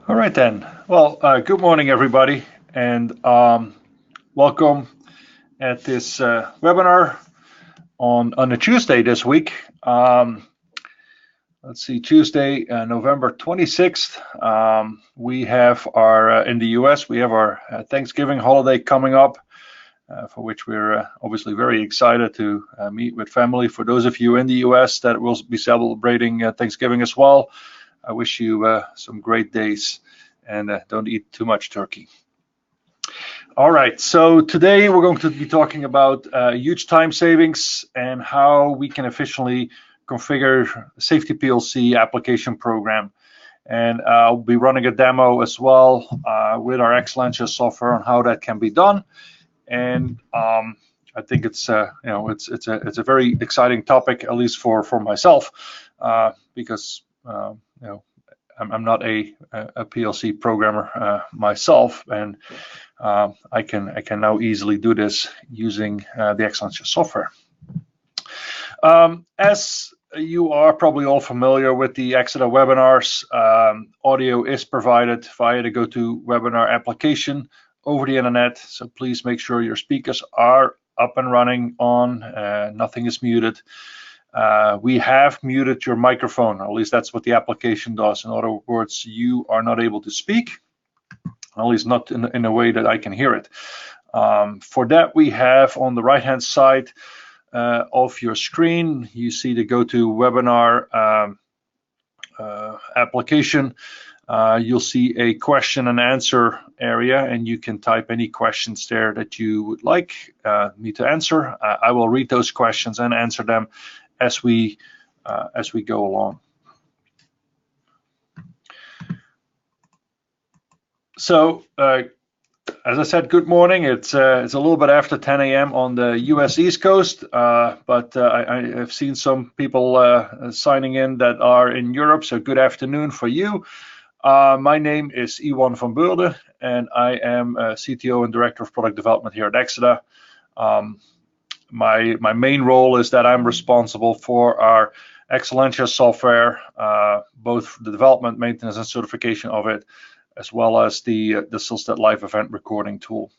All right then. Well, good morning, everybody, and welcome at this webinar on a Tuesday this week. Let's see, Tuesday, November 26th. We have our in the US. We have our Thanksgiving holiday coming up, for which we're obviously very excited to meet with family. For those of you in the US that will be celebrating Thanksgiving as well, I wish you some great days, and don't eat too much turkey. All right, so today we're going to be talking about huge time savings and how we can efficiently configure a safety PLC application program. And I'll be running a demo as well with our exSILentia software on how that can be done. And I think it's it's a very exciting topic, at least for myself, because I'm not a PLC programmer myself, and I can now easily do this using the exSILentia software. As you are probably all familiar with the exida webinars, audio is provided via the GoToWebinar application over the internet, so please make sure your speakers are up and running on, nothing is muted. We have muted your microphone, or at least that's what the application does. In other words, you are not able to speak, at least not in a way that I can hear it. For that, we have on the right-hand side of your screen, you see the GoToWebinar application. You'll see a question and answer area, and you can type any questions there that you would like me to answer. I will read those questions and answer them as we go along. So, as I said, good morning. It's a little bit after 10 a.m. on the U.S. East Coast, but I have seen some people signing in that are in Europe, so good afternoon for you. My name is Iwan van Beurden, and I am CTO and Director of Product Development here at exida. My main role is that I'm responsible for our exSILentia software, both the development, maintenance, and certification of it, as well as the SILstat live event recording tool.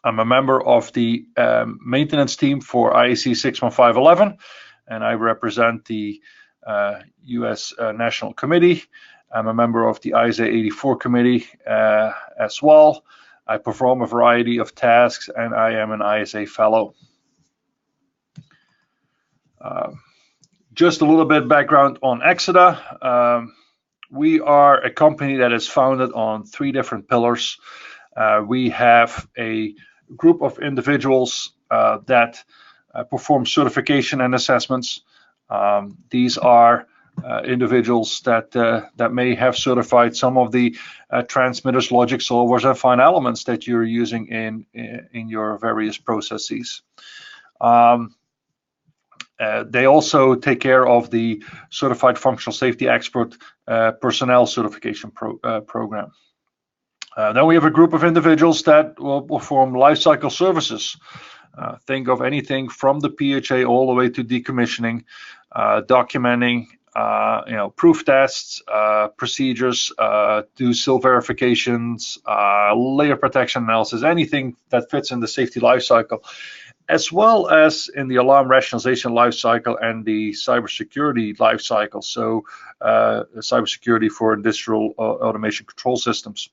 I'm a member of the maintenance team for IEC 61511, and I represent the US National Committee. I'm a member of the ISA 84 committee as well. I perform a variety of tasks, and I am an ISA fellow. Just a little bit background on exida. We are a company that is founded on 3 different pillars. We have a group of individuals that perform certification and assessments. These are individuals that may have certified some of the transmitters, logic, solvers, and fine elements that you're using in your various processes. They also take care of the Certified Functional Safety Expert personnel certification program. Then we have a group of individuals that will perform lifecycle services. Think of anything from the PHA all the way to decommissioning, documenting, proof tests, procedures, do SIL verifications, layer protection analysis, anything that fits in the safety lifecycle, as well as in the alarm rationalization lifecycle and the cybersecurity lifecycle. So cybersecurity for industrial automation control systems.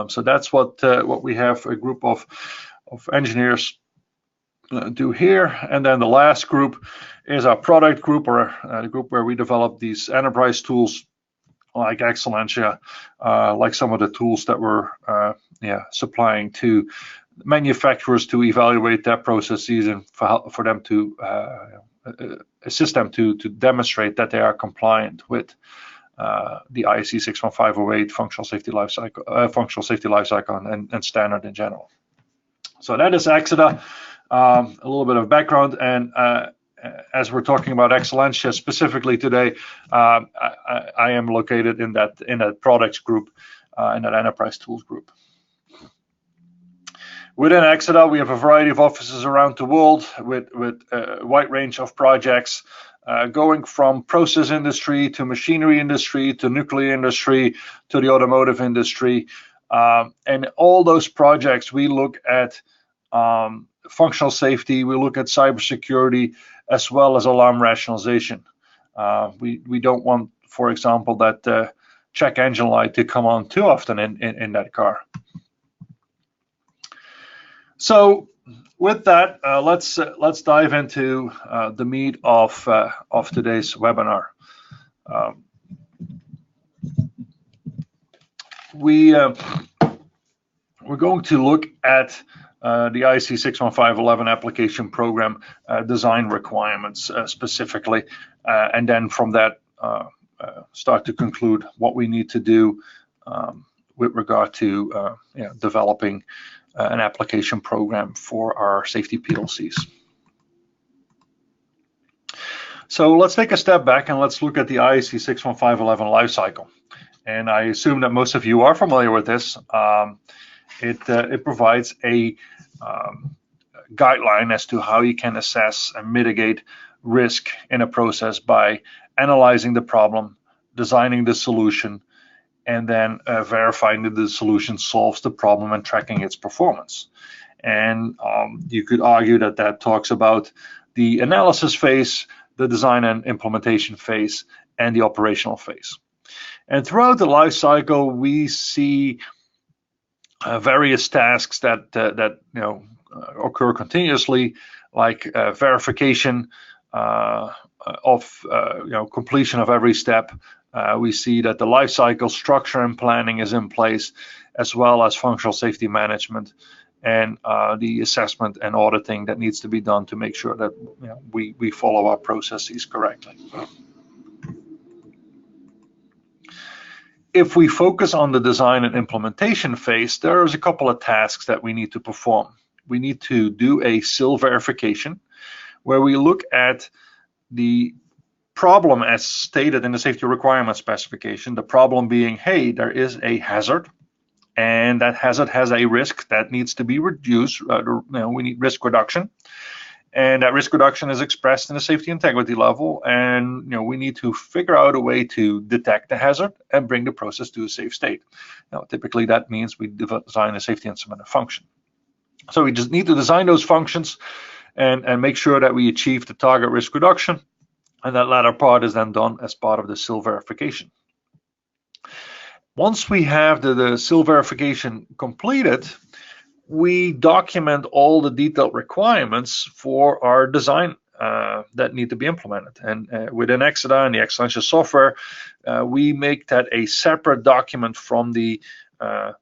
So that's what we have a group of engineers do here. And then the last group is our product group, or the group where we develop these enterprise tools like exSILentia, like some of the tools that we're supplying to manufacturers to evaluate their processes and for them to assist them to demonstrate that they are compliant with the IEC 61508 functional safety lifecycle and standard in general. So that is exida. A little bit of background, and as we're talking about exSILentia specifically today, I am located in that products group, in that enterprise tools group. Within exida, we have a variety of offices around the world with a wide range of projects. going from process industry to machinery industry to nuclear industry to the automotive industry. And all those projects, we look at functional safety, we look at cybersecurity, as well as alarm rationalization. We don't want, for example, that check engine light to come on too often in that car. So with that, let's dive into the meat of today's webinar. We're going to look at the IEC 61511 application program design requirements specifically, and then from that start to conclude what we need to do with regard to developing an application program for our safety PLCs. So let's take a step back and let's look at the IEC 61511 lifecycle. And I assume that most of you are familiar with this. It provides a guideline as to how you can assess and mitigate risk in a process by analyzing the problem, designing the solution, and then verifying that the solution solves the problem and tracking its performance. And you could argue that that talks about the analysis phase, the design and implementation phase, and the operational phase. And throughout the life cycle, we see various tasks that occur continuously, like verification of completion of every step. We see that the life cycle structure and planning is in place, as well as functional safety management and the assessment and auditing that needs to be done to make sure that we follow our processes correctly. If we focus on the design and implementation phase, there's a couple of tasks that we need to perform. We need to do a SIL verification, where we look at the problem as stated in the safety requirement specification, the problem being, hey, there is a hazard, and that hazard has a risk that needs to be reduced. We need risk reduction. And that risk reduction is expressed in the safety integrity level, and we need to figure out a way to detect the hazard and bring the process to a safe state. Now, typically that means we design a safety instrument function. So we just need to design those functions and make sure that we achieve the target risk reduction, and that latter part is then done as part of the SIL verification. Once we have the SIL verification completed, we document all the detailed requirements for our design that need to be implemented. And within exida and the exSILentia software, we make that a separate document from the,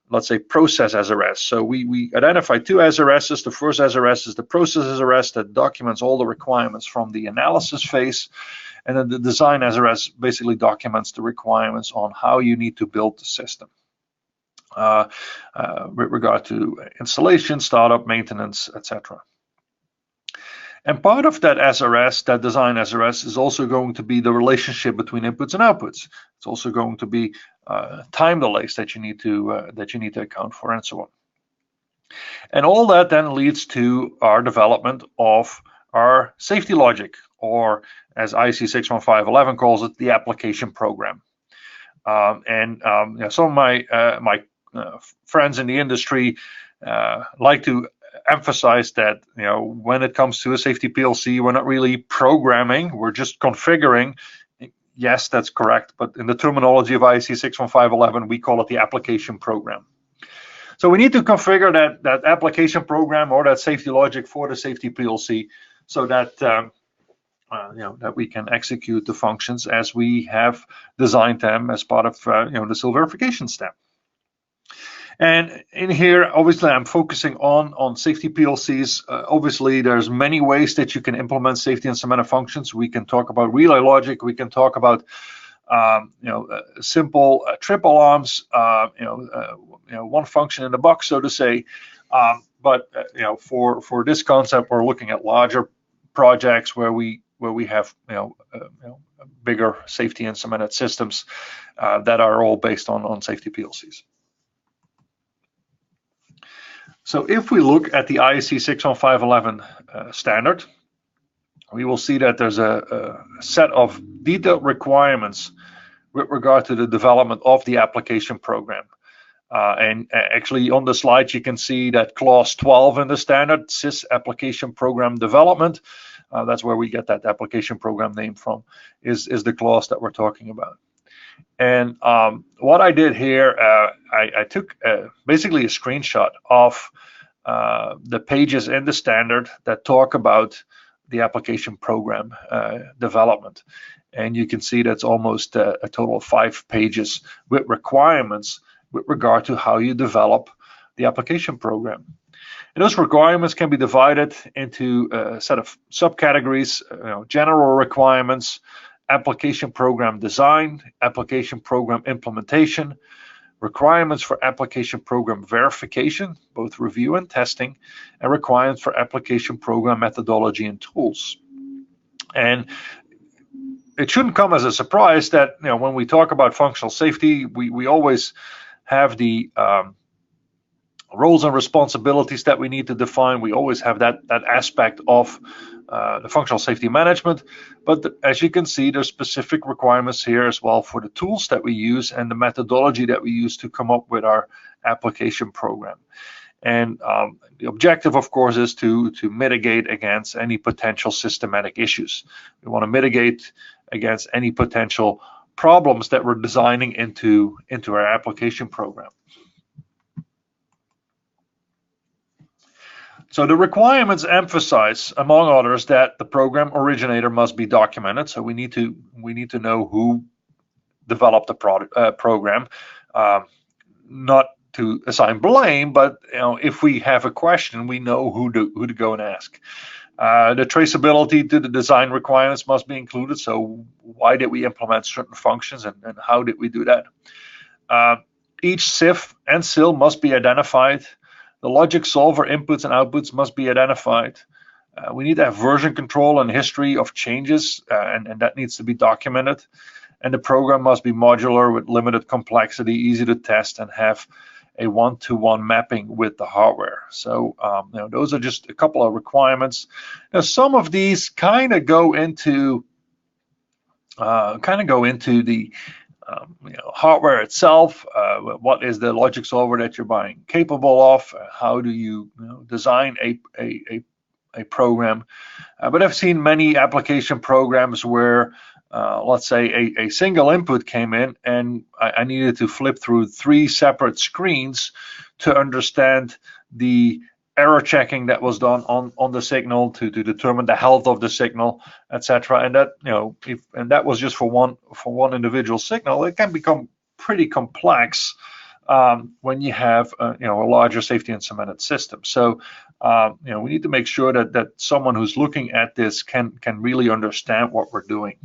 let's say, process SRS. So we identify two SRSs. The first SRS is the process SRS that documents all the requirements from the analysis phase. And then the design SRS basically documents the requirements on how you need to build the system. With regard to installation, startup, maintenance, etc. And part of that SRS, that design SRS, is also going to be the relationship between inputs and outputs. It's also going to be time delays that you need to account for, and so on. And all that then leads to our development of our safety logic, or as IEC 61511 calls it, the application program. Some of my friends in the industry like to emphasize that when it comes to a safety PLC, we're not really programming, we're just configuring. Yes, that's correct, but in the terminology of IEC 61511, we call it the application program. So we need to configure that application program or that safety logic for the safety PLC, so that that we can execute the functions as we have designed them as part of the SIL verification step. And in here, obviously, I'm focusing on safety PLCs. Obviously, there's many ways that you can implement safety instrumented functions. We can talk about relay logic. We can talk about simple trip alarms. One function in the box, so to say. But for this concept, we're looking at larger projects where we have bigger safety instrumented systems that are all based on safety PLCs. So if we look at the IEC 61511 standard, we will see that there's a set of detailed requirements with regard to the development of the application program. And actually on the slide you can see that clause 12 in the standard, SIS application program development, that's where we get that application program name from, is the clause that we're talking about. And what I did here, I took basically a screenshot of the pages in the standard that talk about the application program development. And you can see that's almost a total of 5 pages with requirements with regard to how you develop the application program. And those requirements can be divided into a set of subcategories, general requirements, application program design, application program implementation, requirements for application program verification, both review and testing, and requirements for application program methodology and tools. And it shouldn't come as a surprise that when we talk about functional safety, we always have the roles and responsibilities that we need to define. We always have that aspect of the functional safety management, but as you can see, there's specific requirements here as well for the tools that we use and the methodology that we use to come up with our application program. And the objective, of course, is to mitigate against any potential systematic issues. We want to mitigate against any potential problems that we're designing into our application program. So the requirements emphasize, among others, that the program originator must be documented. So we need to know who developed the program, not to assign blame, but if we have a question, we know who to go and ask. The traceability to the design requirements must be included. So why did we implement certain functions and how did we do that? Each SIF and SIL must be identified. The logic solver inputs and outputs must be identified. We need to have version control and history of changes, and that needs to be documented. And the program must be modular with limited complexity, easy to test, and have a one-to-one mapping with the hardware. So those are just a couple of requirements. Now, some of these kind of go into the hardware itself. What is the logic solver that you're buying capable of? How do you, design a program? But I've seen many application programs where let's say a single input came in and I needed to flip through 3 separate screens to understand the error checking that was done on the signal to determine the health of the signal, etc. And that if that was just for one individual signal, it can become pretty complex when you have a larger safety and cemented system. So we need to make sure that someone who's looking at this can really understand what we're doing.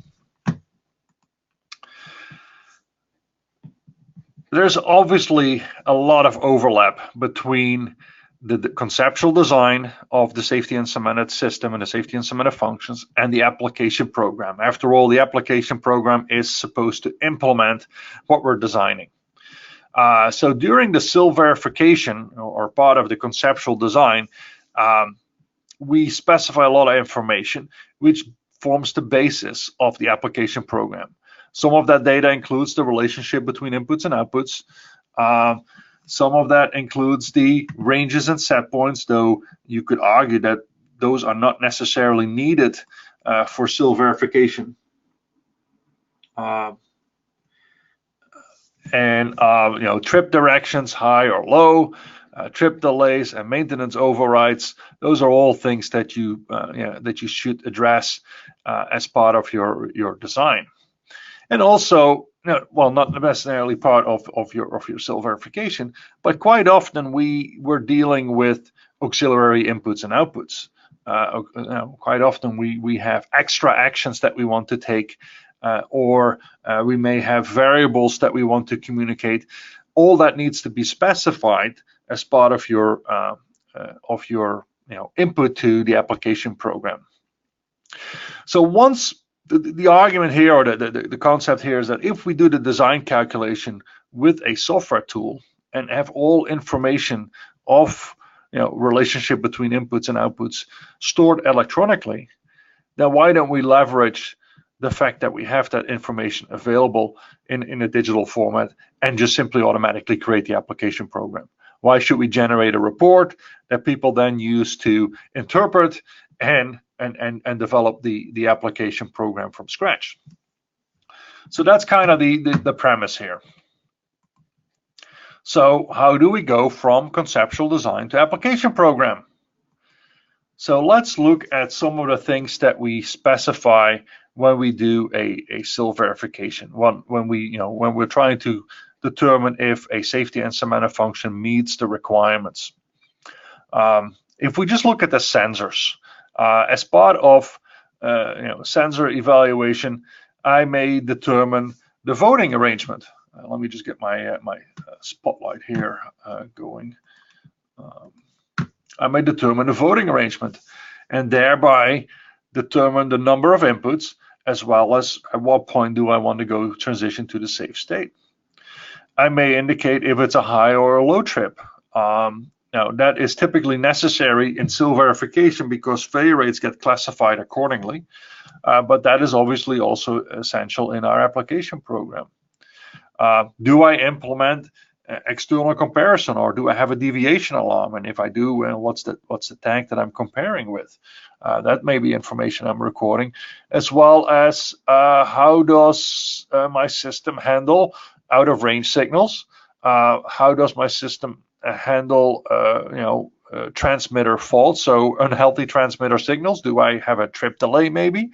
There's obviously a lot of overlap between the conceptual design of the safety and cemented system and the safety and cemented functions and the application program. After all, the application program is supposed to implement what we're designing. So during the SIL verification or part of the conceptual design, we specify a lot of information which forms the basis of the application program. Some of that data includes the relationship between inputs and outputs. Some of that includes the ranges and set points, though you could argue that those are not necessarily needed for SIL verification. Trip directions, high or low, trip delays, and maintenance overrides. Those are all things that you should address as part of your design. And also, well, not necessarily part of your SIL verification, but quite often we're dealing with auxiliary inputs and outputs. Quite often we have extra actions that we want to take, or we may have variables that we want to communicate. All that needs to be specified as part of your input to the application program. So once the argument here, or the concept here, is that if we do the design calculation with a software tool and have all information of relationship between inputs and outputs stored electronically, then why don't we leverage the fact that we have that information available in a digital format and just simply automatically create the application program? Why should we generate a report that people then use to interpret and develop the application program from scratch? So that's kind of the premise here. So how do we go from conceptual design to application program? So let's look at some of the things that we specify when we do a SIL verification. When we're trying to determine if a safety and semantic function meets the requirements. If we just look at the sensors, as part of sensor evaluation, I may determine the voting arrangement. Let me just get my spotlight here going. I may determine the voting arrangement and thereby determine the number of inputs as well as at what point do I want to go transition to the safe state. I may indicate if it's a high or a low trip. Now that is typically necessary in SIL verification because failure rates get classified accordingly, but that is obviously also essential in our application program. Do I implement external comparison, or do I have a deviation alarm? And if I do, well, what's the tank that I'm comparing with? That may be information I'm recording, as well as how does my system handle out of range signals? How does my system handle transmitter faults, so unhealthy transmitter signals? Do I have a trip delay maybe?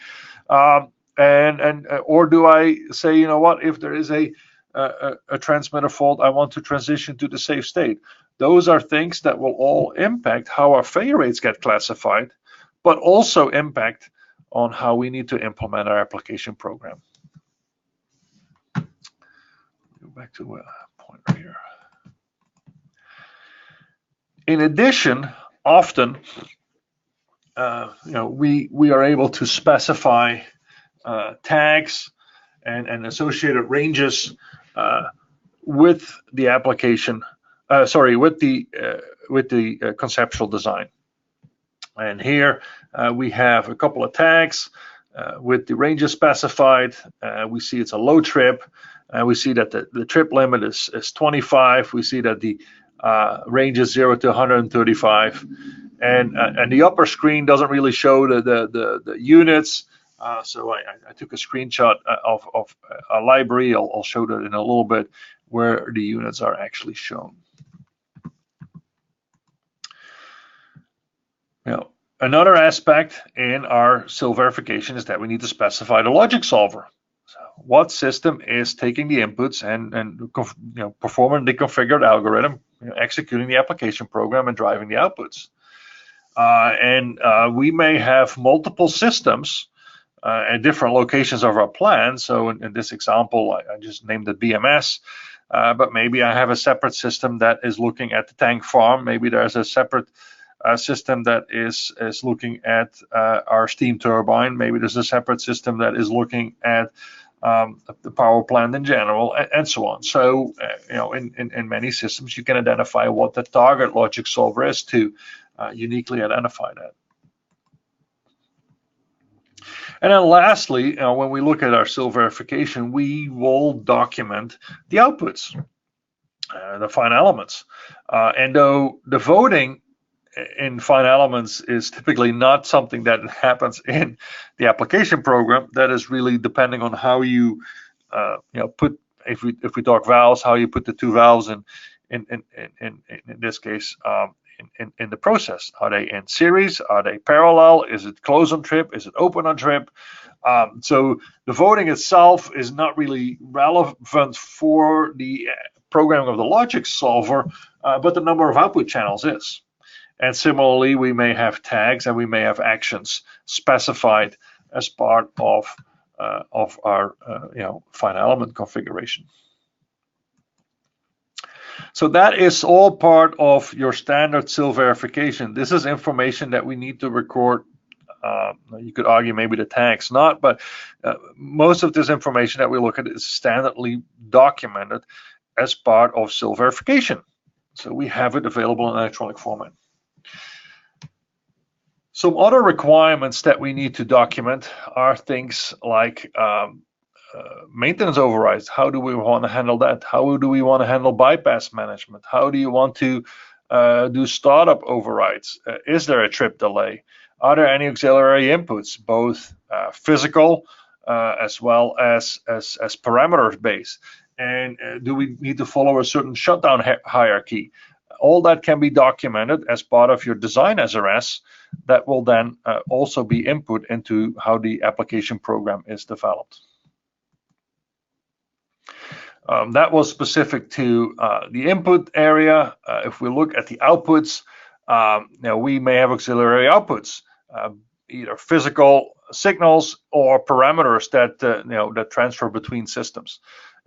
Or do I say, you know what, if there is a transmitter fault, I want to transition to the safe state? Those are things that will all impact how our failure rates get classified, but also impact on how we need to implement our application program. Go back to a point right here. In addition, often we are able to specify tags and associated ranges with the application, with the conceptual design. And here we have a couple of tags with the ranges specified. We see it's a low trip. We see that the trip limit is 25. We see that the range is 0 to 135. And the upper screen doesn't really show the units. So I took a screenshot of a library. I'll show that in a little bit where the units are actually shown. Now, another aspect in our SIL verification is that we need to specify the logic solver. So what system is taking the inputs and performing the configured algorithm, executing the application program and driving the outputs. We may have multiple systems at different locations of our plant. So in this example, I just named it BMS, but maybe I have a separate system that is looking at the tank farm. Maybe there's a separate system that is looking at our steam turbine. Maybe there's a separate system that is looking at the power plant in general, and so on. So in many systems, you can identify what the target logic solver is to uniquely identify that. And then lastly, when we look at our SIL verification, we will document the outputs, the fine elements. And though the voting in fine elements is typically not something that happens in the application program, that is really depending on how you put, if we talk valves, how you put the two valves in this case in the process. Are they in series? Are they parallel? Is it close on trip? Is it open on trip? So the voting itself is not really relevant for the programming of the logic solver, but the number of output channels is. And similarly, we may have tags and we may have actions specified as part of our fine element configuration. So that is all part of your standard SIL verification. This is information that we need to record. You could argue maybe the tags not, but most of this information that we look at is standardly documented as part of SIL verification. So we have it available in electronic format. Some other requirements that we need to document are things like maintenance overrides. How do we want to handle that? How do we want to handle bypass management? How do you want to do startup overrides? Is there a trip delay? Are there any auxiliary inputs, both physical as well as parameters based? And do we need to follow a certain shutdown hierarchy? All that can be documented as part of your design SRS that will then also be input into how the application program is developed. That was specific to the input area. If we look at the outputs, now we may have auxiliary outputs, either physical signals or parameters that that transfer between systems,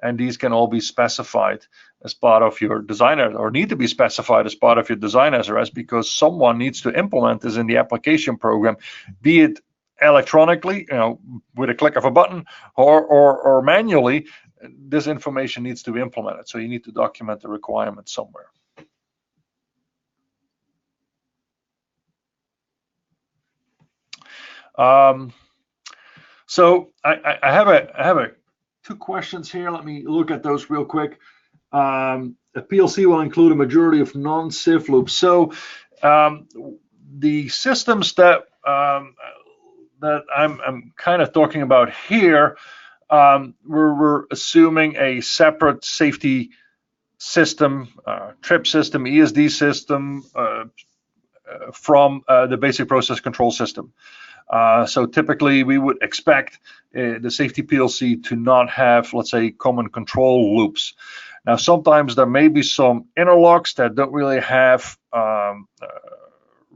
and these can all be specified as part of your design, or need to be specified as part of your design SRS, because someone needs to implement this in the application program, be it electronically, with a click of a button, or manually. This information needs to be implemented, so you need to document the requirements somewhere. So I have two questions here. Let me look at those real quick. A PLC will include a majority of non-SIF loops. So the systems that that I'm kind of talking about here, we're assuming a separate safety system, trip system, ESD system from the basic process control system. So typically we would expect the safety PLC to not have, let's say, common control loops. Now, sometimes there may be some interlocks that don't really have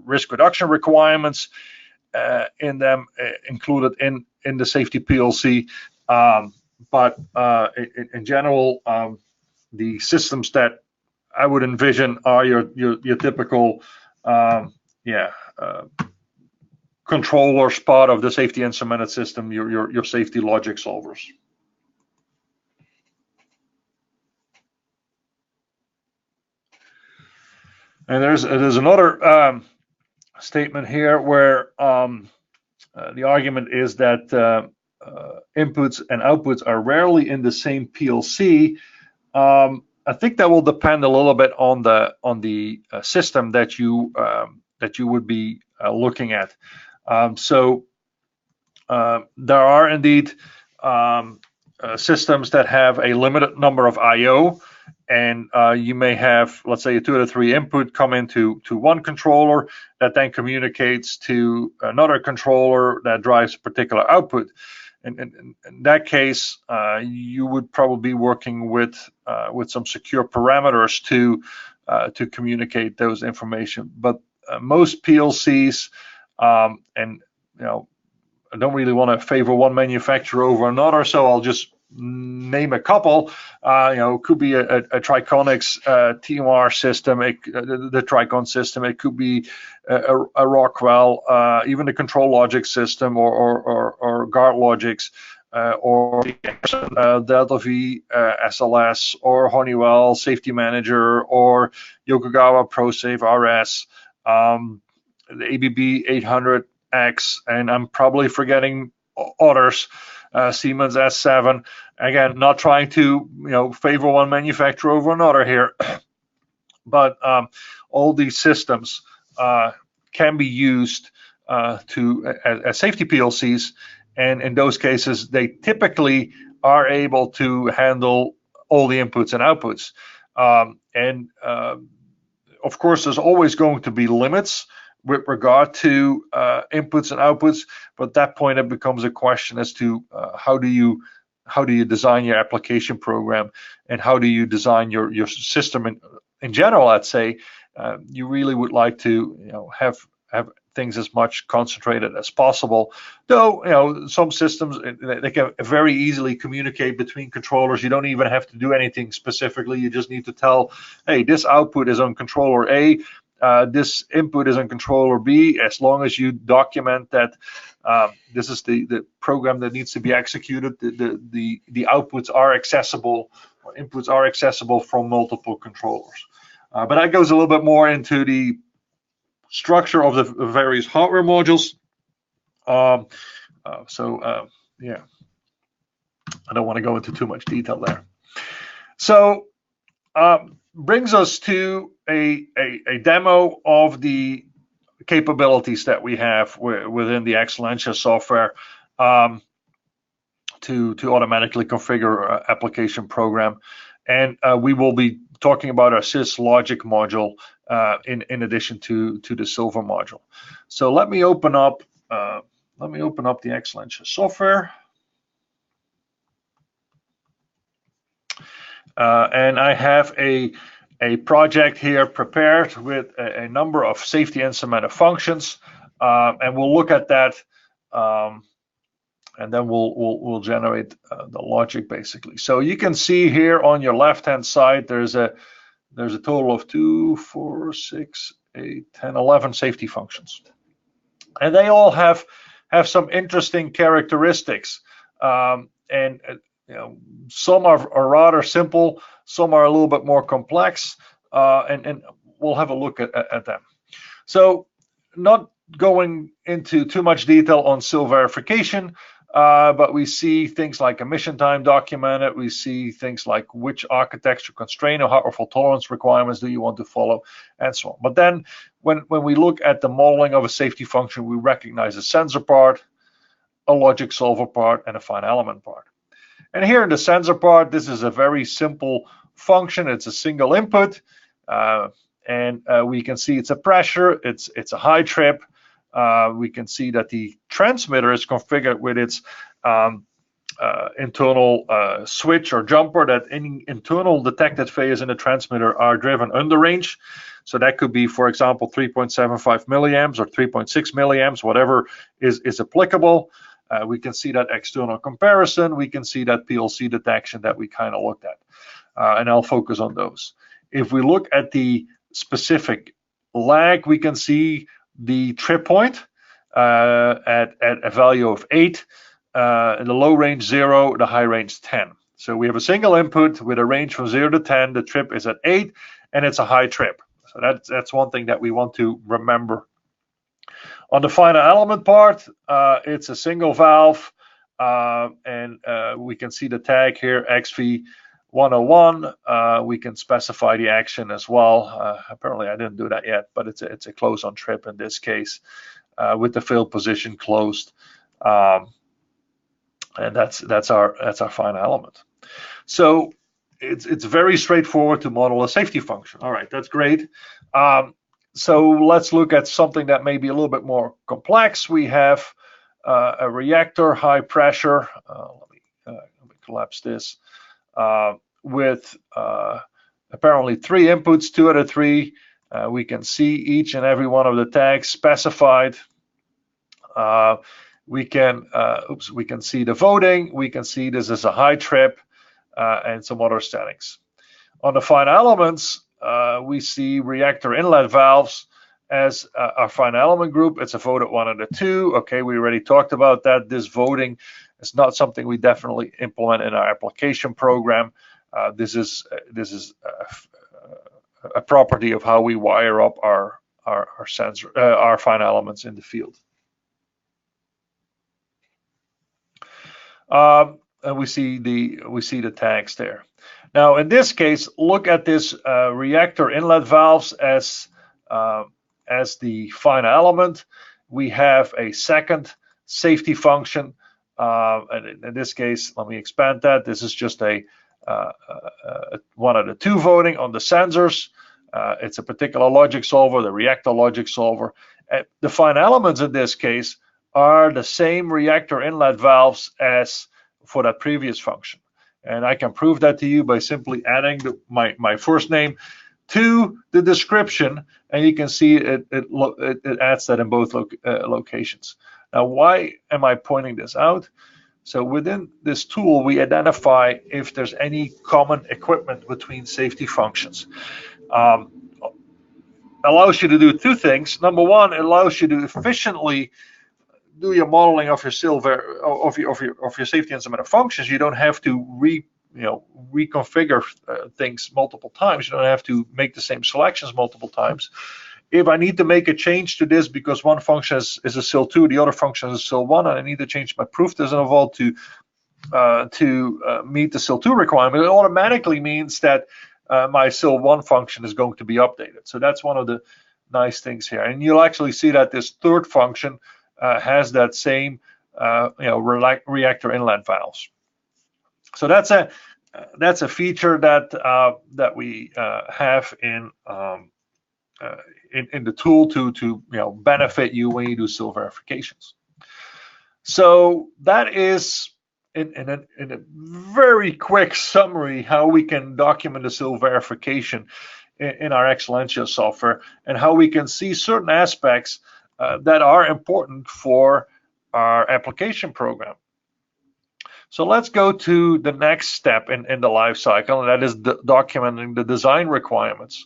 risk reduction requirements in them included in the safety PLC. But in general, the systems that I would envision are your typical controllers, part of the safety instrumented system, your safety logic solvers. And there's another statement here where the argument is that inputs and outputs are rarely in the same PLC. I think that will depend a little bit on the system that you would be looking at. So there are indeed systems that have a limited number of I/O, and you may have, let's say, a 2 to 3 input come into one controller that then communicates to another controller that drives a particular output. And in that case, you would probably be working with some secure parameters to communicate those information. But most PLCs, and I don't really want to favor one manufacturer over another, so I'll just name a couple. It could be a Triconix TMR system, the Tricon system. It could be a Rockwell, even the Control Logic system, or Guard Logics, or Delta V SLS, or Honeywell Safety Manager, or Yokogawa ProSafe RS, the ABB 800X, and I'm probably forgetting others. Siemens S7. Again, not trying to favor one manufacturer over another here, but all these systems can be used as safety PLCs, and in those cases they typically are able to handle all the inputs and outputs. And of course, there's always going to be limits with regard to inputs and outputs, but at that point it becomes a question as to how do you design your application program, and how do you design your system in general. I'd say you really would like to have things as much concentrated as possible. Though some systems, they can very easily communicate between controllers. You don't even have to do anything specifically. You just need to tell, hey, this output is on controller A. This input is on controller B, as long as you document that this is the program that needs to be executed. The outputs are accessible, or inputs are accessible from multiple controllers. But that goes a little bit more into the structure of the various hardware modules. Yeah, I don't want to go into too much detail there. So brings us to a demo of the capabilities that we have within the exSILentia software to automatically configure application program. And we will be talking about our SIS Logic module in addition to the Silver module. So let me open up the exSILentia software. And I have a project here prepared with a number of safety instrumented functions, and we'll look at that, and then we'll generate the logic basically. So you can see here on your left-hand side, there's a total of 2, 4, 6, 8, 10, 11 safety functions, and they all have some interesting characteristics. And some are rather simple, some are a little bit more complex, and we'll have a look at them. So not going into too much detail on SIL verification, but we see things like emission time documented. We see things like which architecture constraint or hardware fault tolerance requirements do you want to follow, and so on. But then when we look at the modeling of a safety function, we recognize a sensor part, a logic solver part, and a fine element part. And here in the sensor part, this is a very simple function. It's a single input, and we can see it's a pressure, it's a high trip. We can see that the transmitter is configured with its internal switch or jumper, that any internal detected failures in the transmitter are driven under range. So that could be, for example, 3.75 milliamps or 3.6 milliamps, whatever is applicable. We can see that external comparison. We can see that PLC detection that we kind of looked at, and I'll focus on those. If we look at the specific lag, we can see the trip point at a value of 8, in the low range 0, the high range 10. So we have a single input with a range from 0 to 10. The trip is at 8, and it's a high trip. So that's one thing that we want to remember. On the final element part, it's a single valve, and we can see the tag here, XV101. We can specify the action as well. Apparently, I didn't do that yet, but it's a close on trip in this case, with the failed position closed, and that's our final element. So it's very straightforward to model a safety function. All right, that's great. So let's look at something that may be a little bit more complex. We have a reactor, high pressure. Let me collapse this. With apparently 3 inputs, 2 out of 3. We can see each and every one of the tags specified. We can see the voting. We can see this is a high trip, and some other settings. On the fine elements, we see reactor inlet valves as our fine element group. It's a voted 1 out of 2. Okay, we already talked about that. This voting is not something we definitely implement in our application program. This is a property of how we wire up our sensor, our fine elements in the field. And we see the tags there. Now, in this case, look at this reactor inlet valves as the final element. We have a second safety function, and in this case, let me expand that. This is just a 1 out of 2 voting on the sensors. It's a particular logic solver, the reactor logic solver. The fine elements in this case are the same reactor inlet valves as for that previous function. And I can prove that to you by simply adding my first name to the description, and you can see it adds that in both locations. Now, why am I pointing this out? So within this tool, we identify if there's any common equipment between safety functions. Allows you to do 2 things. Number 1, it allows you to efficiently do your modeling of your your safety instrument functions. You don't have to reconfigure things multiple times. You don't have to make the same selections multiple times. if I need to make a change to this because one function is a SIL2, the other function is a SIL1, and I need to change my proof disinterval to meet the SIL2 requirement, it automatically means that my SIL1 function is going to be updated. So that's one of the nice things here. And you'll actually see that this third function has that same reactor inlet valves. So that's a feature that we have in the tool to benefit you when you do SIL verifications. So that is in a very quick summary how we can document the SIL verification in our exSILentia software, and how we can see certain aspects that are important for our application program. So let's go to the next step in the life cycle, and that is documenting the design requirements.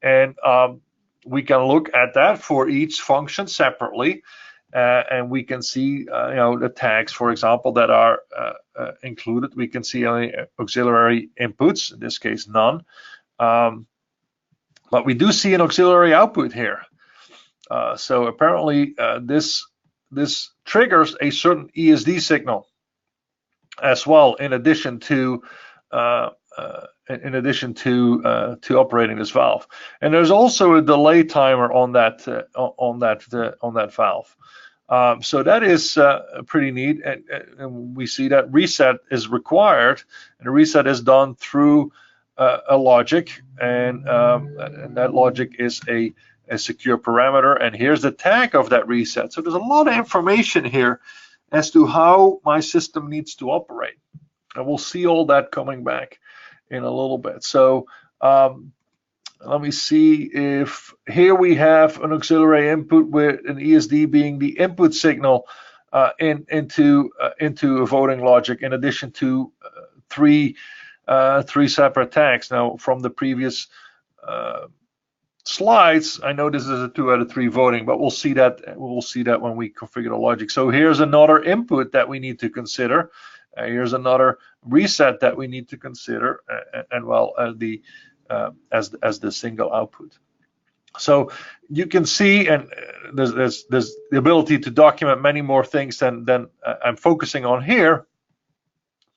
And we can look at that for each function separately, and we can see the tags, for example, that are included. We can see only auxiliary inputs, in this case none, but we do see an auxiliary output here. So apparently this triggers a certain ESD signal as well, in addition to operating this valve. And there's also a delay timer on that valve. So that is pretty neat, and we see that reset is required, and the reset is done through a logic, and that logic is a secure parameter, and here's the tag of that reset. So there's a lot of information here as to how my system needs to operate, and we'll see all that coming back in a little bit. So let me see if here we have an auxiliary input with an ESD being the input signal into a voting logic, in addition to three separate tags. Now, from the previous slides, I know this is a 2 out of 3 voting, but we'll see that when we configure the logic. So here's another input that we need to consider. Here's another reset that we need to consider, and well as the single output. So you can see, and there's the ability to document many more things than I'm focusing on here.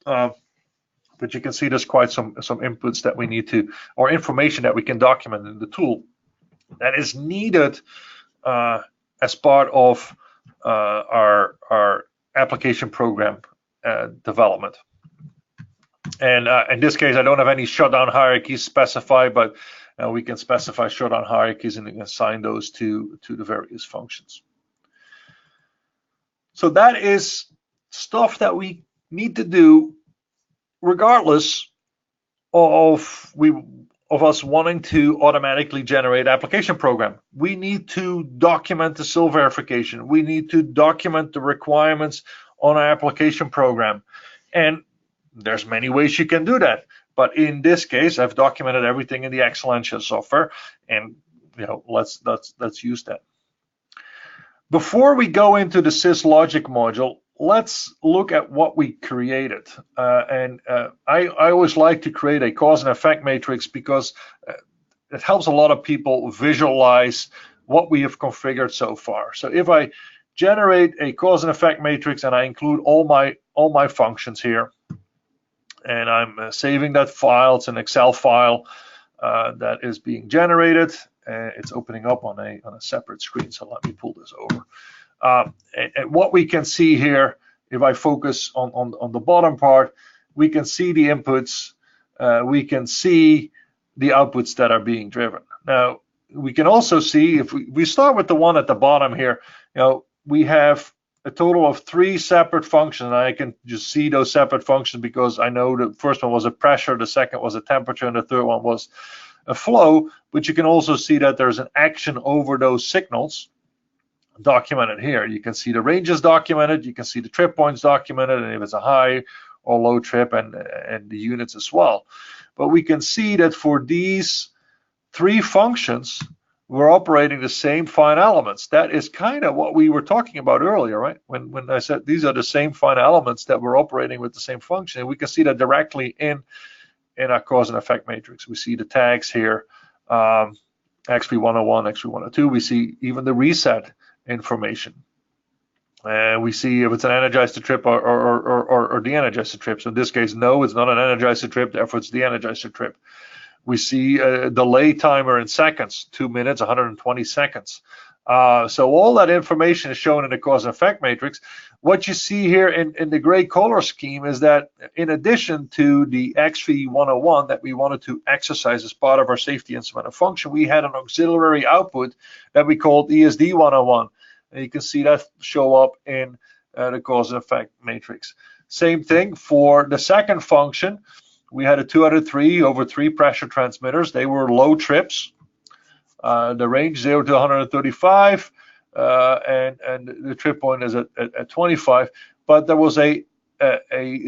But you can see there's quite some inputs that we need to, or information that we can document in the tool that is needed as part of our application program development. And in this case, I don't have any shutdown hierarchies specified, but we can specify shutdown hierarchies and assign those to the various functions. So that is stuff that we need to do regardless of us wanting to automatically generate application program. We need to document the SIL verification. We need to document the requirements on our application program. And there's many ways you can do that. But in this case, I've documented everything in the exSILentia software, and let's use that. Before we go into the SIS Logic module, let's look at what we created. I always like to create a cause and effect matrix because it helps a lot of people visualize what we have configured so far. So if I generate a cause and effect matrix and I include all my functions here, and I'm saving that file, it's an Excel file that is being generated. It's opening up on a separate screen, so let me pull this over. And what we can see here, if I focus on the bottom part, we can see the inputs, we can see the outputs that are being driven. Now, we can also see, if we start with the one at the bottom here, we have a total of 3 separate functions, and I can just see those separate functions because I know the first one was a pressure, the second was a temperature, and the third one was a flow. But you can also see that there's an action over those signals documented here. You can see the ranges documented, you can see the trip points documented, and if it's a high or low trip, and the units as well. But we can see that for these 3 functions, we're operating the same fine elements. That is kind of what we were talking about earlier, right? When I said these are the same fine elements that we're operating with the same function, and we can see that directly in our cause and effect matrix. We see the tags here, XV101, XV102. We see even the reset information. We see if it's an energizer trip or de-energizer trip. So in this case, no, it's not an energizer trip, therefore it's de-energizer trip. We see a delay timer in seconds, 2 minutes, 120 seconds. So all that information is shown in the cause and effect matrix. What you see here in the gray color scheme is that in addition to the XV101 that we wanted to exercise as part of our safety instrument and function, we had an auxiliary output that we called ESD101. And you can see that show up in the cause and effect matrix. Same thing for the second function. We had a 2 out of 3 over 3 pressure transmitters. They were low trips. The range 0 to 135, and the trip point is at 25. But there was a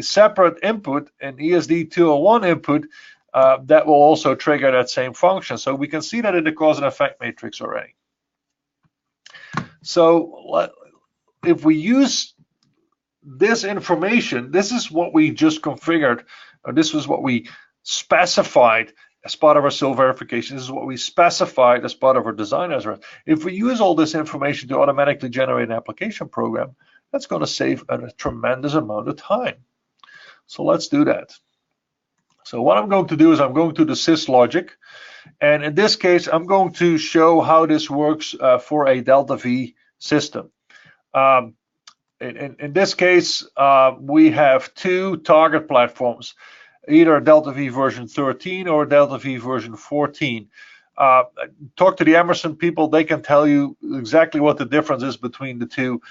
separate input, an ESD201 input, that will also trigger that same function. So we can see that in the cause and effect matrix already. So if we use this information, this is what we just configured, or this was what we specified as part of our SIL verification. This is what we specified as part of our design SRS. If we use all this information to automatically generate an application program, that's going to save a tremendous amount of time. So let's do that. So what I'm going to do is I'm going to the SIS Logic, and in this case I'm going to show how this works for a Delta V system. In this case, we have 2 target platforms, either Delta V version 13 or Delta V version 14. Talk to the Emerson people, they can tell you exactly what the difference is between the two.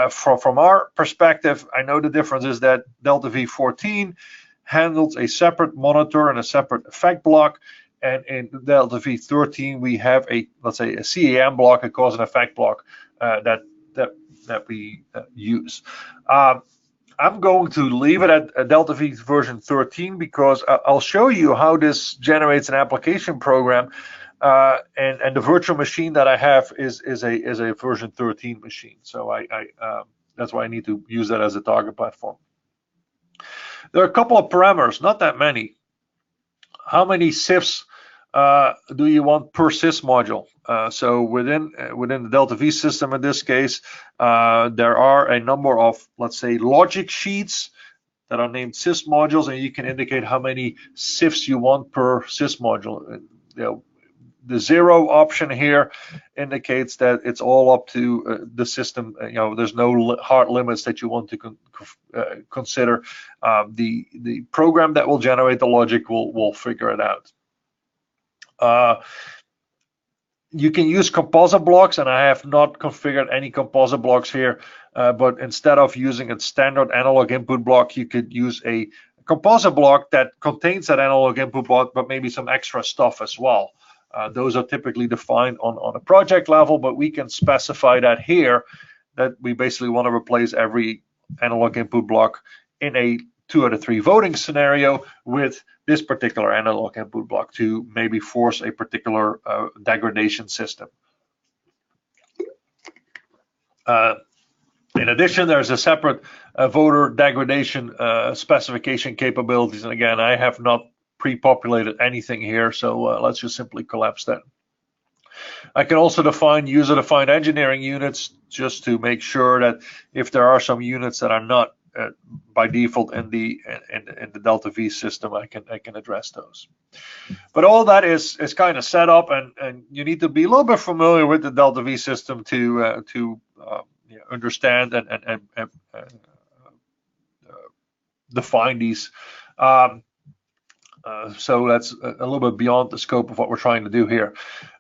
From our perspective, I know the difference is that Delta V 14 handles a separate monitor and a separate effect block, and in Delta V 13 we have a, let's say, a CAM block, a cause and effect block that we use. I'm going to leave it at Delta V version 13 because I'll show you how this generates an application program, and the virtual machine that I have is a version 13 machine. So that's why I need to use that as a target platform. There are a couple of parameters, not that many. How many SIFs do you want per SIS module? So within the Delta V system, in this case, there are a number of, let's say, logic sheets that are named SIS modules, and you can indicate how many SIFs you want per SIS module. The 0 option here indicates that it's all up to the system. There's no hard limits that you want to consider. The program that will generate the logic will figure it out. You can use composite blocks, and I have not configured any composite blocks here, but instead of using a standard analog input block, you could use a composite block that contains that analog input block, but maybe some extra stuff as well. Those are typically defined on a project level, but we can specify that here, that we basically want to replace every analog input block in a 2 out of 3 voting scenario with this particular analog input block to maybe force a particular degradation system. In addition, there's a separate voter degradation specification capabilities, and again, I have not pre-populated anything here, so let's just simply collapse that. I can also define user-defined engineering units just to make sure that if there are some units that are not by default in the Delta V system, I can address those. But all that is kind of set up, and you need to be a little bit familiar with the Delta V system to understand and define these. So that's a little bit beyond the scope of what we're trying to do here.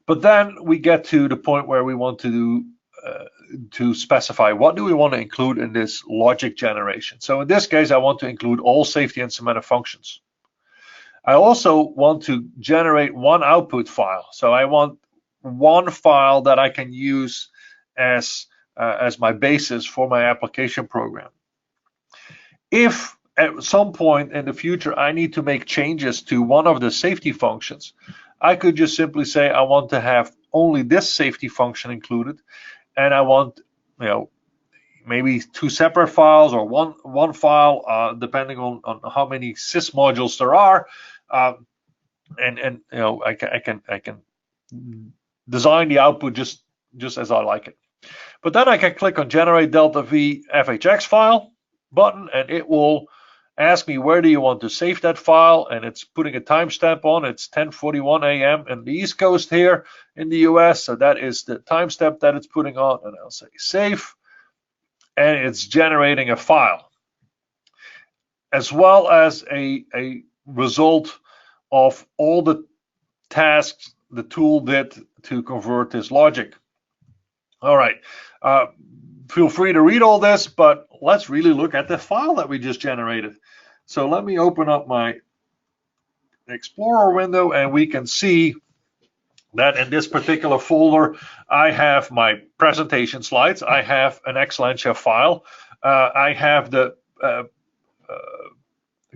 But then we get to the point where we want to specify what do we want to include in this logic generation. So in this case, I want to include all safety instrument functions. I also want to generate one output file. So I want one file that I can use as my basis for my application program. If at some point in the future I need to make changes to one of the safety functions, I could just simply say I want to have only this safety function included, and I want, maybe 2 separate files or one file, depending on how many SIS modules there are, and I can design the output just as I like it. But then I can click on Generate Delta V FHX file button, and it will ask me where do you want to save that file, and it's putting a timestamp on. It's 10:41 a.m. in the East Coast here in the US, so that is the timestamp that it's putting on, and I'll say save, and it's generating a file, as well as a result of all the tasks the tool did to convert this logic. All right, feel free to read all this, but let's really look at the file that we just generated. So let me open up my Explorer window, and we can see that in this particular folder, I have my presentation slides, I have an exSILentia file, I have the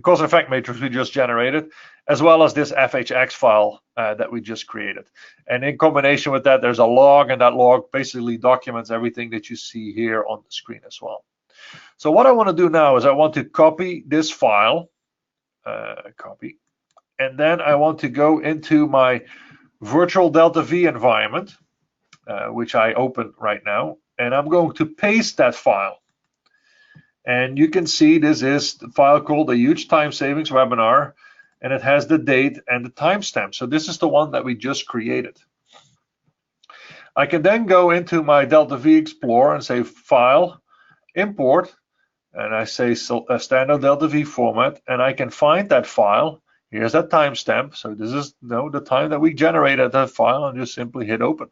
cause and effect matrix we just generated, as well as this FHX file that we just created. And in combination with that, there's a log, and that log basically documents everything that you see here on the screen as well. So what I want to do now is I want to copy this file, copy, and then I want to go into my virtual Delta V environment, which I open right now, and I'm going to paste that file. And you can see this is the file called a huge time savings webinar, and it has the date and the timestamp. So this is the one that we just created. I can then go into my Delta V Explorer and say File, Import, and I say standard Delta V format, and I can find that file. Here's that timestamp. So this is the time that we generated that file, and just simply hit open.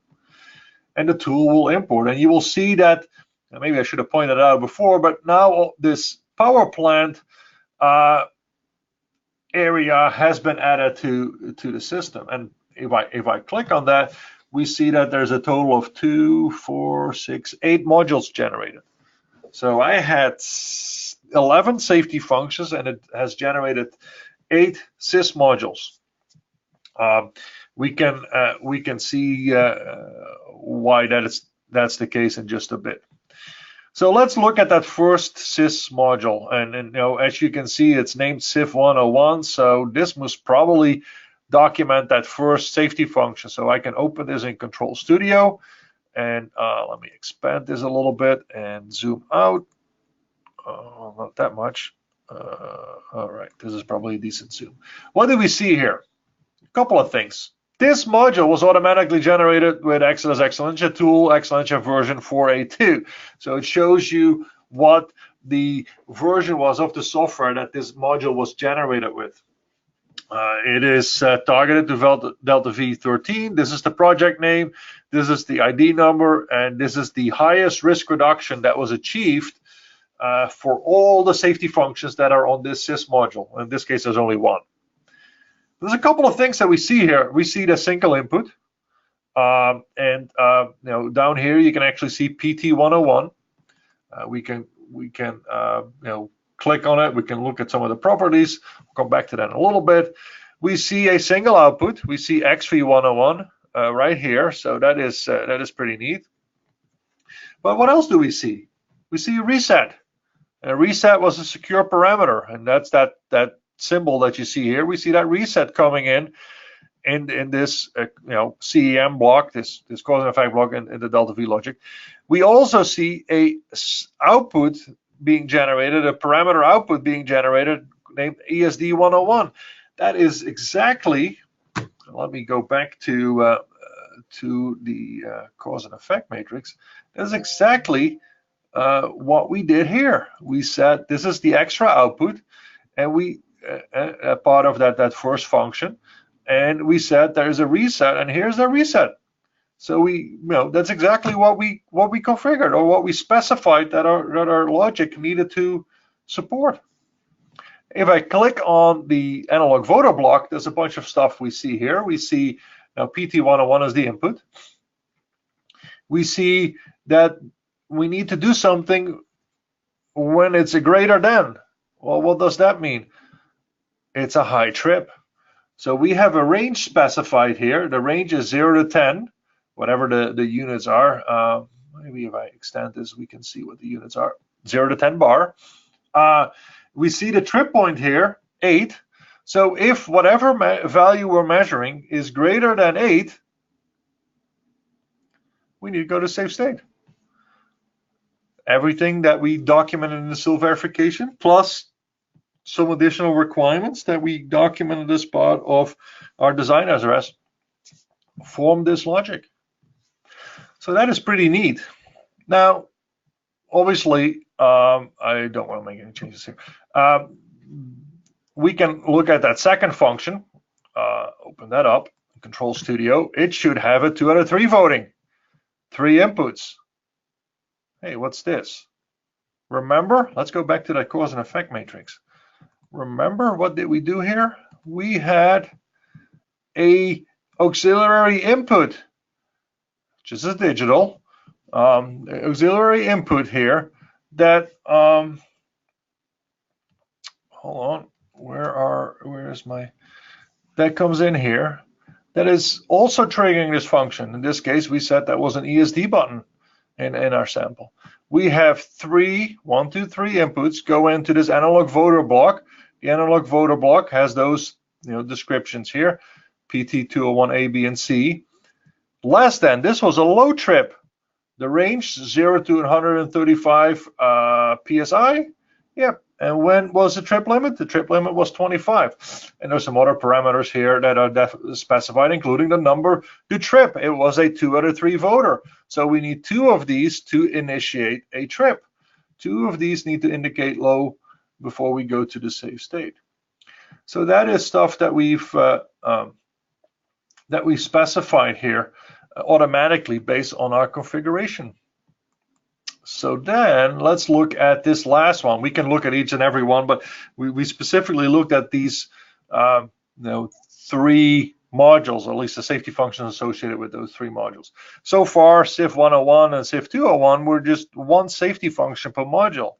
And the tool will import, and you will see that, maybe I should have pointed it out before, but now this power plant area has been added to the system. And if I click on that, we see that there's a total of 2, 4, 6, 8 modules generated. So I had 11 safety functions, and it has generated 8 SIS modules. We can see why that's the case in just a bit. So let's look at that first SIS module, and as you can see, it's named SIF 101. So this must probably document that first safety function. So I can open this in Control Studio, and let me expand this a little bit and zoom out. Not that much. All right, this is probably a decent zoom. What do we see here? A couple of things. This module was automatically generated with Exida's exSILentia tool, exSILentia version 4.8.2. So it shows you what the version was of the software that this module was generated with. It is targeted to Delta V13. This is the project name, this is the ID number, and this is the highest risk reduction that was achieved for all the safety functions that are on this SIS module. In this case, there's only one. There's a couple of things that we see here. We see the single input, and down here you can actually see PT 101. We can click on it. We can look at some of the properties. We'll come back to that in a little bit. We see a single output. We see XV 101 right here. So that is pretty neat. But what else do we see? We see a reset. A reset was a secure parameter, and that's that symbol that you see here. We see that reset coming in this CEM block, this cause and effect block in the Delta V logic. We also see a output being generated, a parameter output being generated named ESD 101. That is exactly, let me go back to the cause and effect matrix. That's exactly what we did here. We said this is the extra output, and we a part of that first function, and we said there is a reset, and here's the reset. So that's exactly what we configured, or what we specified that our logic needed to support. If I click on the analog voter block, there's a bunch of stuff we see here. We see now PT 101 is the input. We see that we need to do something when it's a greater than. Well, what does that mean? It's a high trip. So we have a range specified here. The range is 0 to 10, whatever the units are. Maybe if I extend this, we can see what the units are. 0 to 10 bar. We see the trip point here, 8. So if whatever value we're measuring is greater than 8, we need to go to safe state. Everything that we documented in the SIL verification, plus some additional requirements that we documented as part of our design SRS, form this logic. So that is pretty neat. Now, obviously, I don't want to make any changes here. We can look at that second function, open that up, Control Studio. It should have a 2 out of 3 voting, 3 inputs. Hey, what's this? Remember, let's go back to that cause and effect matrix. Remember, what did we do here? We had a auxiliary input, which is a digital auxiliary input here that hold on, where is my, that comes in here, that is also triggering this function. In this case, we said that was an ESD button in our sample. We have 3 inputs go into this analog voter block. The analog voter block has those descriptions here, PT201 A, B, and C. Less than, this was a low trip. The range 0 to 135 psi. Yep. And when was the trip limit? The trip limit was 25. And there's some other parameters here that are specified, including the number to trip. It was a 2 out of 3 voter. So we need 2 of these to initiate a trip. 2 of these need to indicate low before we go to the safe state. So that is stuff that we specified here automatically based on our configuration. So then let's look at this last one. We can look at each and every one, but we specifically looked at these 3 modules, or at least the safety functions associated with those 3 modules. So far, SIF 101 and SIF 201 were just one safety function per module.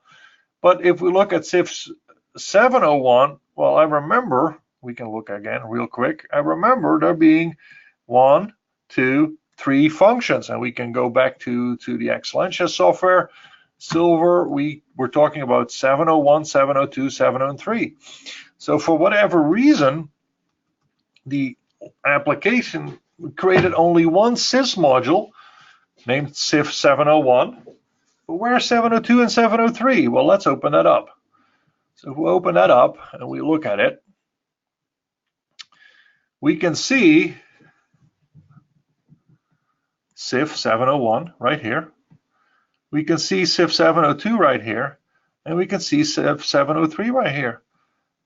But if we look at SIF 701, well, I remember, we can look again real quick. I remember there being 1, 2, 3 functions, and we can go back to the exSILentia software. Silver, we were talking about 701, 702, 703. So for whatever reason, the application created only one SIS module named SIF 701. But where's 702 and 703? Well, let's open that up. So if we open that up and we look at it, we can see SIF 701 right here. We can see SIF 702 right here, and we can see SIF 703 right here.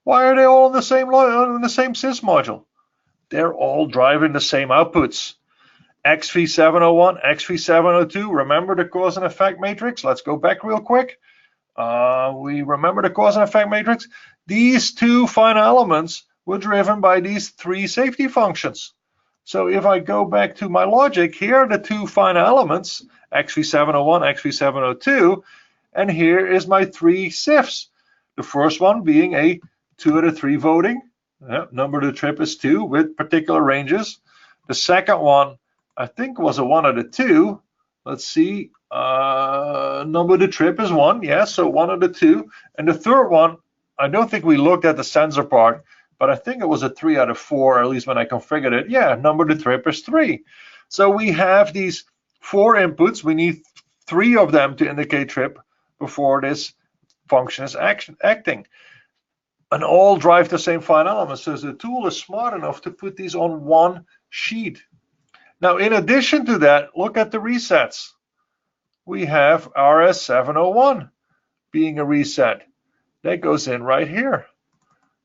Why are they all in the same SIS module? They're all driving the same outputs. XV 701, XV 702. Remember the cause and effect matrix? Let's go back real quick. We remember the cause and effect matrix. These 2 final elements were driven by these 3 safety functions. So if I go back to my logic, here are the 2 final elements, XV701, XV702, and here is my 3 SIFs. The first one being a 2 out of 3 voting. Number to trip is 2 with particular ranges. The second one, I think, was a 1 out of 2. Let's see, number to trip is 1, yes, so 1 out of 2. And the third one, I don't think we looked at the sensor part, but I think it was a 3 out of 4, at least when I configured it. Yeah, number to trip is 3. So we have these 4 inputs. We need 3 of them to indicate trip before this function is acting. And all drive the same final element. So the tool is smart enough to put these on one sheet. Now, in addition to that, look at the resets. We have RS701 being a reset. That goes in right here.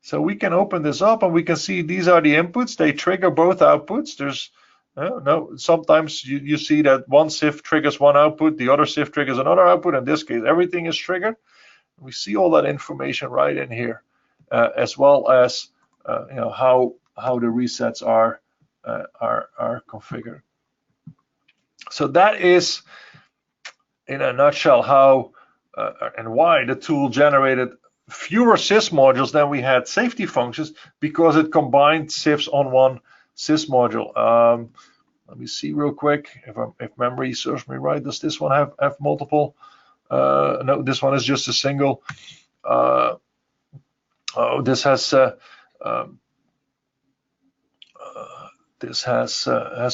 So we can open this up and we can see these are the inputs. They trigger both outputs. There's sometimes you see that one SIF triggers one output, the other SIF triggers another output. In this case, everything is triggered. We see all that information right in here, as well as how the resets are configured. So that is, in a nutshell, how and why the tool generated fewer SIS modules than we had safety functions, because it combined SIFs on one SIS module. Let me see real quick if memory serves me right. Does this one have multiple? No, this one is just a single. This has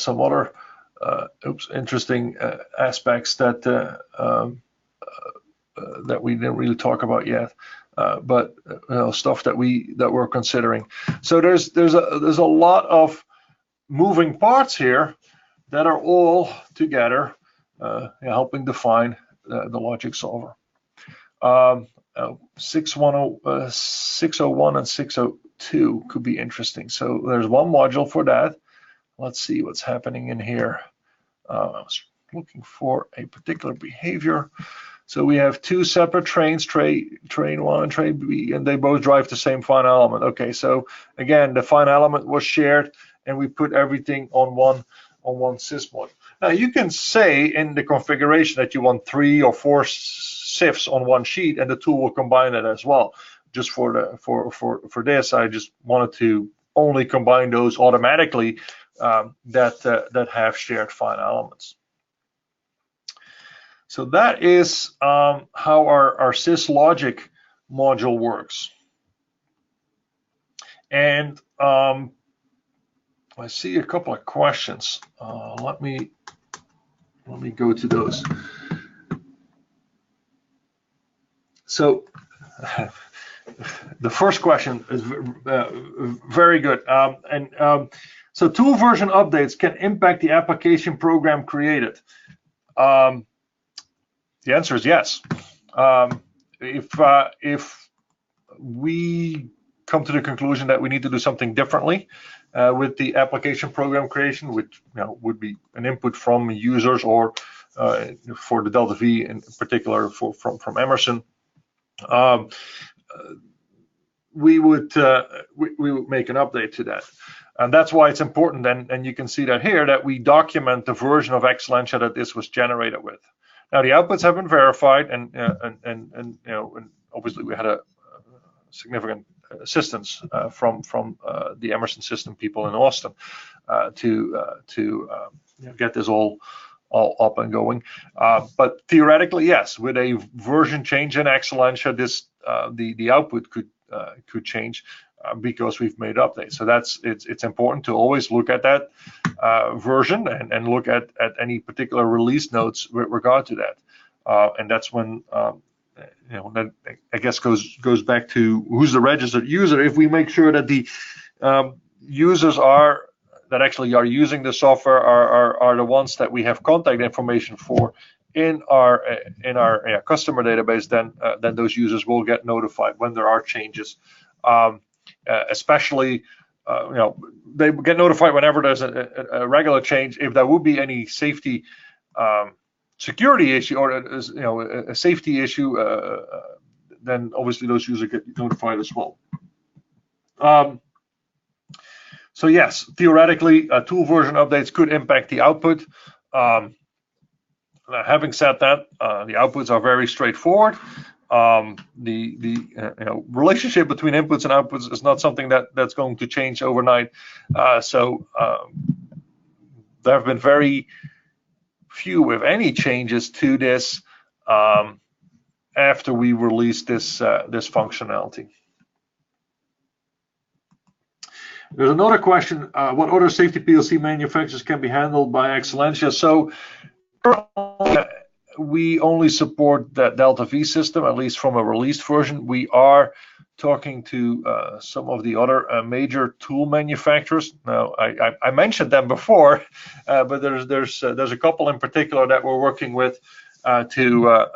some other interesting aspects that that we didn't really talk about yet, but stuff that we're considering. So there's a lot of moving parts here that are all together helping define the logic solver. 601 and 602 could be interesting. So there's one module for that. Let's see what's happening in here. I was looking for a particular behavior. So we have two separate trains, train 1 and train B, and they both drive the same fine element. Okay, so again, the fine element was shared, and we put everything on one SIS mod. Now you can say in the configuration that you want 3 or 4 SIFs on one sheet, and the tool will combine it as well. Just for this, I just wanted to only combine those automatically that have shared fine elements. So that is how our SIS Logic module works. And I see a couple of questions. Let me go to those. So the first question is very good. So tool version updates can impact the application program created. The answer is yes. If we come to the conclusion that we need to do something differently with the application program creation, which would be an input from users, or for the Delta V in particular from Emerson, we would make an update to that. And that's why it's important, and you can see that here, that we document the version of exSILentia that this was generated with. Now the outputs have been verified, and obviously we had a significant assistance from the Emerson system people in Austin to get this all up and going. But theoretically, yes, with a version change in exSILentia, this the output could change because we've made updates. So it's important to always look at that version and look at any particular release notes with regard to that. And that's when that I guess goes back to who's the registered user. If we make sure that the users that actually are using the software are the ones that we have contact information for in our customer database, then those users will get notified when there are changes. Especially, they get notified whenever there's a regular change. If there would be any safety security issue or a safety issue, then obviously those users get notified as well. So yes, theoretically, tool version updates could impact the output. Having said that, the outputs are very straightforward. The relationship between inputs and outputs is not something that's going to change overnight. So there have been very few, if any, changes to this after we released this functionality. There's another question: what other safety PLC manufacturers can be handled by exSILentia? So we only support that Delta V system, at least from a released version. We are talking to some of the other major tool manufacturers. Now, I mentioned them before, but there's a couple in particular that we're working with to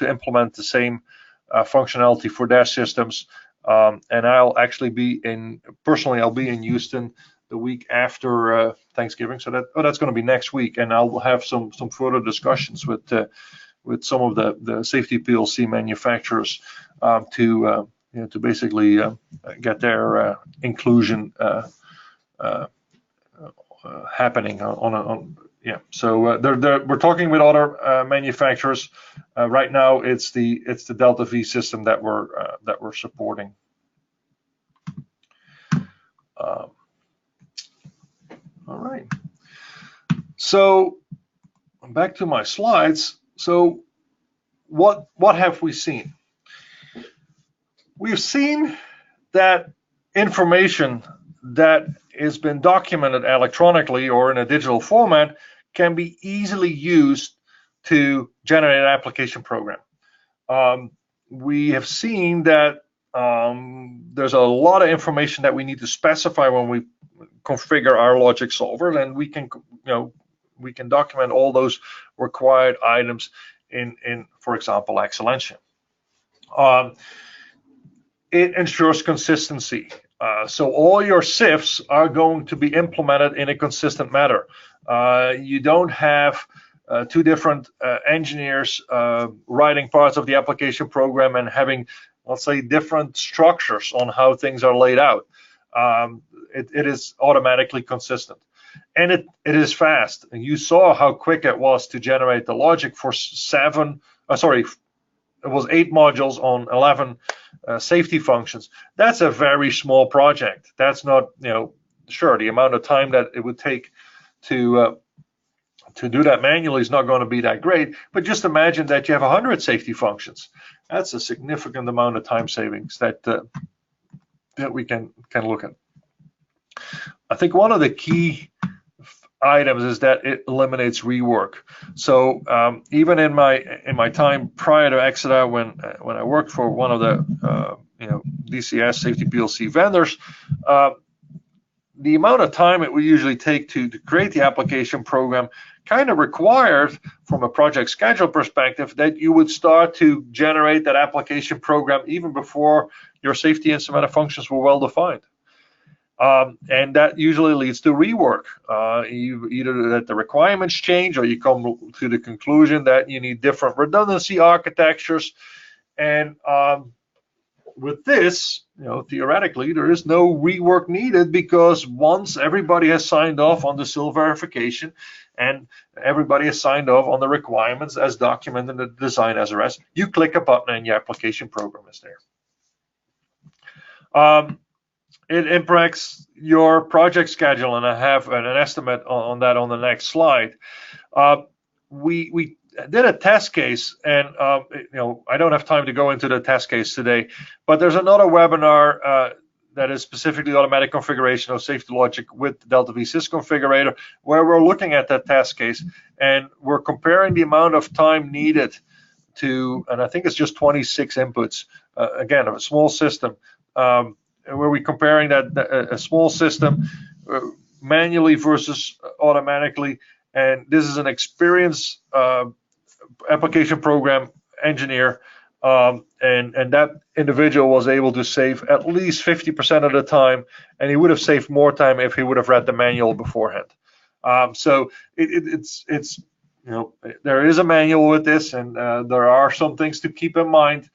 implement the same functionality for their systems. And I'll actually be I'll be in Houston the week after Thanksgiving, so that's going to be next week, and I'll have some further discussions with some of the safety PLC manufacturers to basically get their inclusion happening So we're talking with other manufacturers. Right now, it's the Delta V system that we're supporting. All right. So back to my slides. So what have we seen? We've seen that information that has been documented electronically or in a digital format can be easily used to generate an application program. We have seen that there's a lot of information that we need to specify when we configure our logic solver, and we can, we can document all those required items in for example, exSILentia. It ensures consistency. So all your SIFs are going to be implemented in a consistent manner. You don't have two different engineers writing parts of the application program and having, let's say, different structures on how things are laid out. It is automatically consistent. And it is fast. And you saw how quick it was to generate the logic for it was 8 modules on 11 safety functions. That's a very small project. That's not, sure, the amount of time that it would take to do that manually is not going to be that great, but just imagine that you have 100 safety functions. That's a significant amount of time savings that we can look at. I think one of the key items is that it eliminates rework. So even in my time prior to exida, when I worked for one of the DCS safety PLC vendors, the amount of time it would usually take to create the application program kind of required, from a project schedule perspective, that you would start to generate that application program even before your safety instrument functions were well defined. And that usually leads to rework. Either that the requirements change, or you come to the conclusion that you need different redundancy architectures. And with this, theoretically, there is no rework needed, because once everybody has signed off on the SIL verification and everybody has signed off on the requirements as documented in the design SRS, you click a button and your application program is there. It impacts your project schedule, and I have an estimate on that on the next slide. We did a test case, and I don't have time to go into the test case today, but there's another webinar that is specifically automatic configuration of safety logic with Delta V SIS configurator, where we're looking at that test case, and we're comparing the amount of time needed to, and I think it's just 26 inputs, again, of a small system, where we're comparing that a small system manually versus automatically. And this is an experienced application program engineer, and that individual was able to save at least 50% of the time, and he would have saved more time if he would have read the manual beforehand. So it's there is a manual with this, and there are some things to keep in mind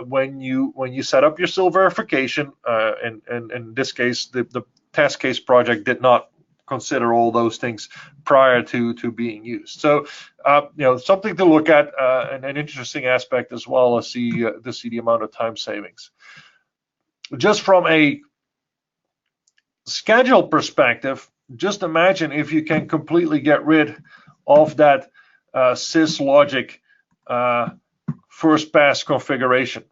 when you set up your SIL verification. And in this case, the test case project did not consider all those things prior to being used. So something to look at, and an interesting aspect as well as to see the amount of time savings. Just from a schedule perspective, just imagine if you can completely get rid of that SIS Logic first pass configuration.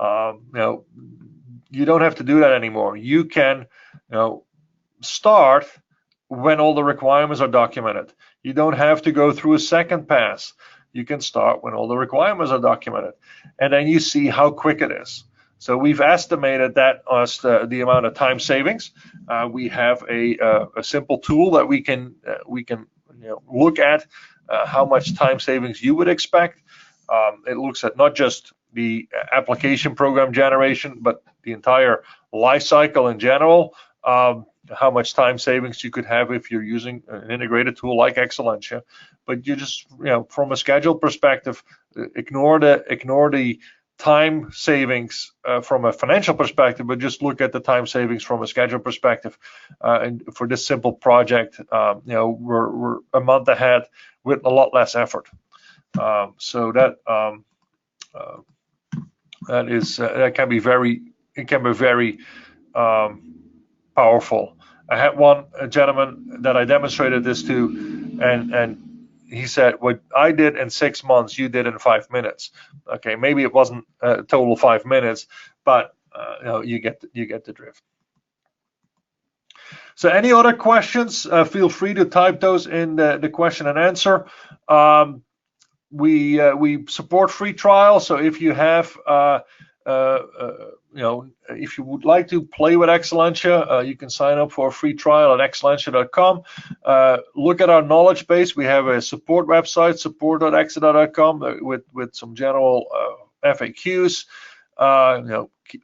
You don't have to do that anymore. You can start when all the requirements are documented. You don't have to go through a second pass. You can start when all the requirements are documented, and then you see how quick it is. So we've estimated that as the amount of time savings. We have a simple tool that we can look at how much time savings you would expect. It looks at not just the application program generation, but the entire life cycle in general. How much time savings you could have if you're using an integrated tool like exSILentia. But you just, from a schedule perspective, ignore the time savings from a financial perspective, but just look at the time savings from a schedule perspective. And for this simple project, we're a month ahead with a lot less effort. So that can be very powerful. I had one gentleman that I demonstrated this to, and he said, "What I did in 6 months, you did in 5 minutes." Okay, maybe it wasn't a total 5 minutes, but you get the drift. So any other questions, feel free to type those in the question and answer. We support free trial, so if you have if you would like to play with exSILentia, you can sign up for a free trial at exSILentia.com. Look at our knowledge base. We have a support website, support.exida.com, with some general FAQs.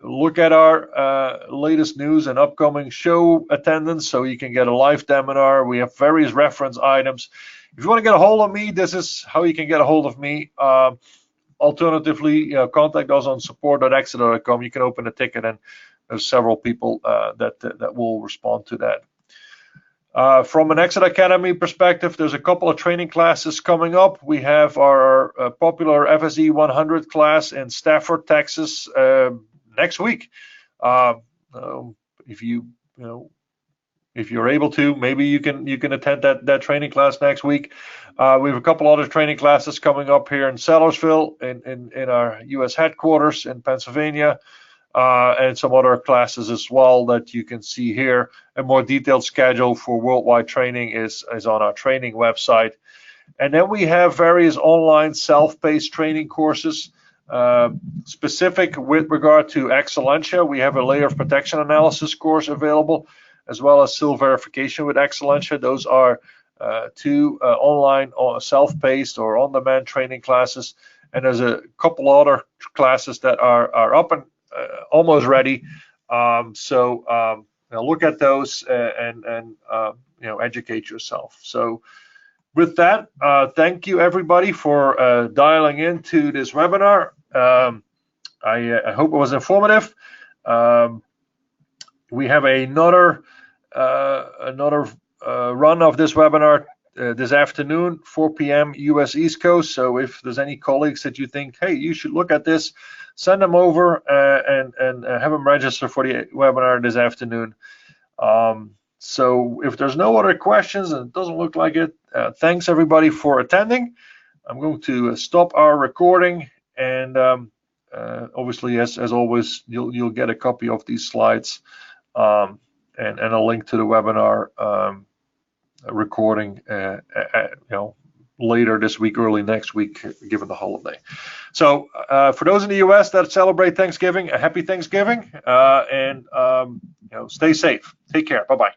Look at our latest news and upcoming show attendance, so you can get a live webinar. We have various reference items. If you want to get a hold of me, this is how you can get a hold of me. Alternatively, contact us on support.exida.com. You can open a ticket, and there's several people that will respond to that. From an Exida Academy perspective, there's a couple of training classes coming up. We have our popular FSE 100 class in Stafford, Texas, next week. If you're able to, maybe you can attend that training class next week. We have a couple other training classes coming up here in Sellersville, in our U.S. headquarters in Pennsylvania, and some other classes as well that you can see here. A more detailed schedule for worldwide training is on our training website. And then we have various online self-paced training courses. Specific with regard to exSILentia, we have a layer of protection analysis course available, as well as SIL verification with exSILentia. Those are two online self-paced or on-demand training classes, and there's a couple other classes that are up and almost ready. So look at those and educate yourself. So with that, thank you everybody for dialing into this webinar. I hope it was informative. We have another run of this webinar this afternoon, 4 p.m. US East Coast. So if there's any colleagues that you think, hey, you should look at this, send them over and have them register for the webinar this afternoon. So if there's no other questions, and it doesn't look like it, thanks everybody for attending. I'm going to stop our recording, and obviously, as always, you'll get a copy of these slides and a link to the webinar recording later this week, early next week, given the holiday. So for those in the US that celebrate Thanksgiving, a happy Thanksgiving, and stay safe. Take care. Bye-bye.